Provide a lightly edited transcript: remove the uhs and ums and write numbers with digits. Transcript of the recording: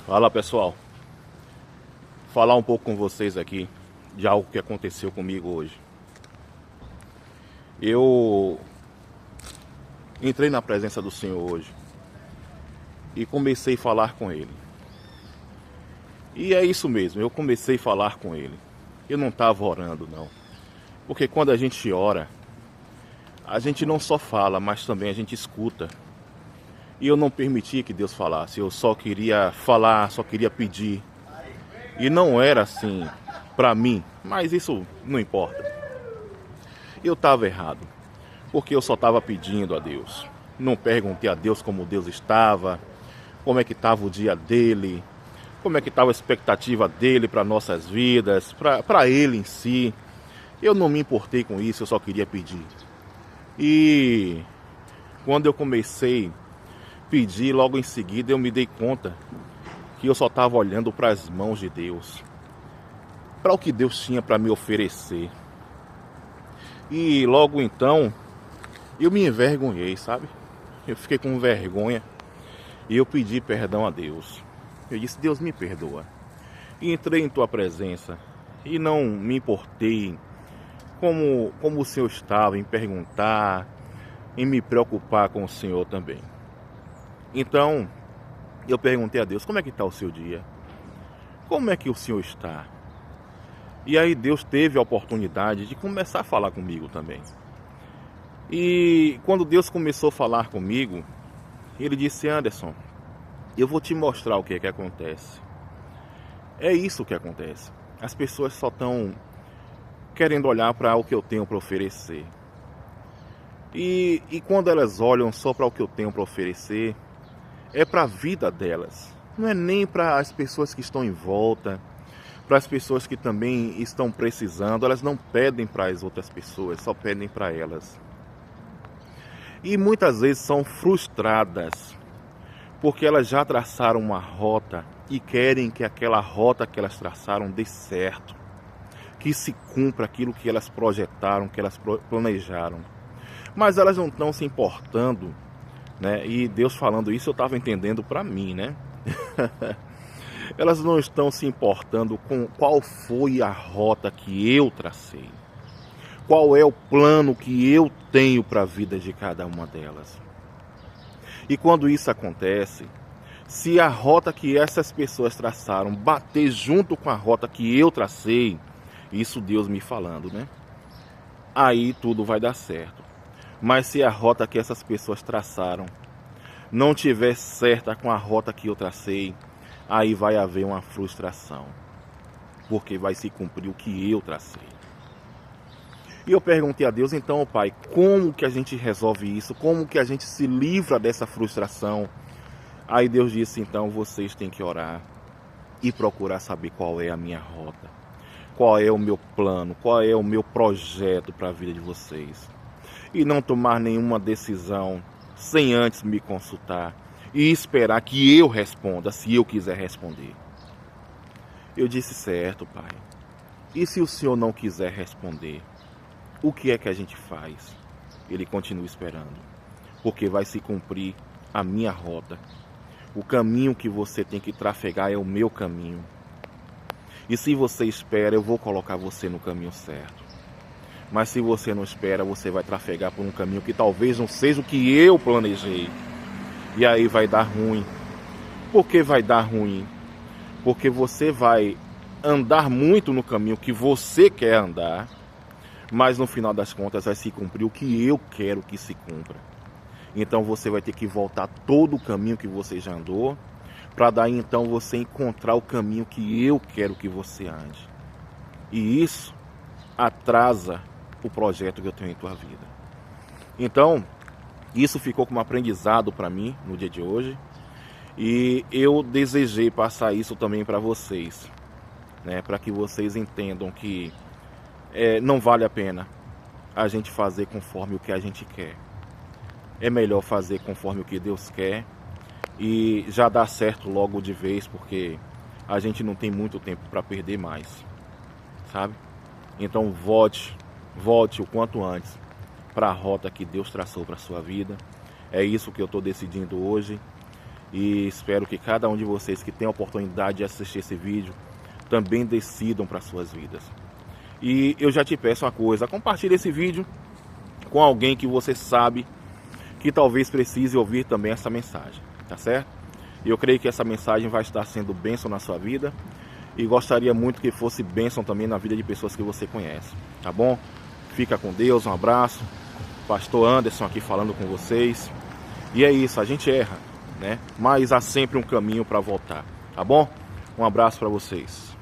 Fala pessoal, falar um pouco com vocês aqui de algo que aconteceu comigo hoje. Eu entrei na presença do Senhor hoje e comecei a falar com Ele. E é isso mesmo, eu comecei a falar com Ele. Eu não estava orando não, porque quando a gente ora, a gente não só fala, mas também a gente escuta. E eu não permitia que Deus falasse, eu só queria falar, só queria pedir. E não era assim para mim, mas isso não importa. Eu estava errado, porque eu só estava pedindo a Deus. Não perguntei a Deus como Deus estava, como é que estava o dia dele, como é que estava a expectativa dele para nossas vidas, para ele em si. Eu não me importei com isso, eu só queria pedir. E quando eu comecei a pedir, logo em seguida eu me dei conta que eu só estava olhando para as mãos de Deus, para o que Deus tinha para me oferecer. E logo então eu me envergonhei, sabe? Eu fiquei com vergonha e eu pedi perdão a Deus. Eu disse: Deus, me perdoa. E entrei em tua presença e não me importei como o Senhor estava, em perguntar, em me preocupar com o Senhor também. Então eu perguntei a Deus: como é que está o seu dia? Como é que o Senhor está? E aí Deus teve a oportunidade de começar a falar comigo também. E quando Deus começou a falar comigo, Ele disse: Anderson, eu vou te mostrar o que é que acontece. É isso que acontece. As pessoas só estão querendo olhar para o que eu tenho para oferecer. E quando elas olham só para o que eu tenho para oferecer, é para a vida delas. Não é nem para as pessoas que estão em volta, para as pessoas que também estão precisando. Elas não pedem para as outras pessoas, só pedem para elas. E muitas vezes são frustradas, porque elas já traçaram uma rota e querem que aquela rota que elas traçaram dê certo, que se cumpra aquilo que elas projetaram, que elas planejaram. Mas elas não estão se importando, né? E Deus falando isso eu estava entendendo para mim, né? Elas não estão se importando com qual foi a rota que eu tracei. Qual é o plano que eu tenho para a vida de cada uma delas. E quando isso acontece, se a rota que essas pessoas traçaram bater junto com a rota que eu tracei, isso Deus me falando, né? Aí tudo vai dar certo. Mas se a rota que essas pessoas traçaram não tiver certa com a rota que eu tracei, aí vai haver uma frustração, porque vai se cumprir o que eu tracei. E eu perguntei a Deus: então, Pai, como que a gente resolve isso? Como que a gente se livra dessa frustração? Aí Deus disse: então vocês têm que orar e procurar saber qual é a minha rota, qual é o meu plano, qual é o meu projeto para a vida de vocês. E não tomar nenhuma decisão sem antes me consultar e esperar que eu responda, se eu quiser responder. Eu disse: certo, Pai. E se o Senhor não quiser responder, o que é que a gente faz? Ele continua esperando, porque vai se cumprir a minha rota. O caminho que você tem que trafegar é o meu caminho. E se você espera, eu vou colocar você no caminho certo. Mas se você não espera, você vai trafegar por um caminho que talvez não seja o que eu planejei. E aí vai dar ruim. Por que vai dar ruim? Porque você vai andar muito no caminho que você quer andar, mas no final das contas vai se cumprir o que eu quero que se cumpra. Então você vai ter que voltar todo o caminho que você já andou, para daí então você encontrar o caminho que eu quero que você ande. E isso atrasa o projeto que eu tenho em tua vida. Então, isso ficou como aprendizado para mim no dia de hoje. E eu desejei passar isso também para vocês, né? Para que vocês entendam que não vale a pena a gente fazer conforme o que a gente quer. É melhor fazer conforme o que Deus quer e já dá certo logo de vez, porque a gente não tem muito tempo para perder mais, sabe? Então volte o quanto antes para a rota que Deus traçou para a sua vida. É isso que eu estou decidindo hoje. E espero que cada um de vocês que tem a oportunidade de assistir esse vídeo também decidam para suas vidas. E eu já te peço uma coisa, compartilhe esse vídeo com alguém que você sabe que talvez precise ouvir também essa mensagem, tá certo? E eu creio que essa mensagem vai estar sendo bênção na sua vida e gostaria muito que fosse bênção também na vida de pessoas que você conhece, tá bom? Fica com Deus, um abraço. Pastor Anderson aqui falando com vocês. E é isso, a gente erra, né? Mas há sempre um caminho para voltar, tá bom? Um abraço para vocês.